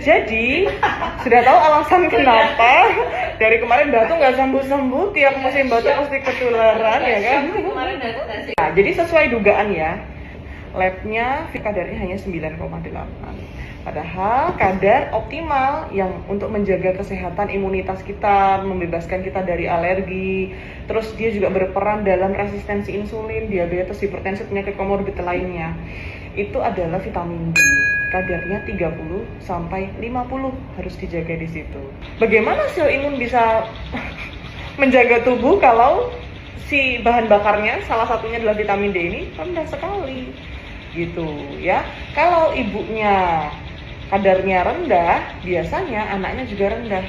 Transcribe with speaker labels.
Speaker 1: Jadi sudah tahu alasan kenapa dari kemarin Batu nggak sembuh-sembuh, tiap musim Batu pasti ketularan ya kan. Nah, jadi sesuai dugaan ya, labnya kadarnya hanya 9,8. Padahal kadar optimal yang untuk menjaga kesehatan imunitas kita, membebaskan kita dari alergi, terus dia juga berperan dalam resistensi insulin, diabetes, hipertensi, penyakit komorbid lainnya. Itu adalah vitamin D. Kadarnya 30 sampai 50 harus dijaga di situ. Bagaimana sel imun bisa menjaga tubuh kalau si bahan bakarnya salah satunya adalah vitamin D ini rendah sekali gitu ya. Kalau ibunya kadarnya rendah, biasanya anaknya juga rendah.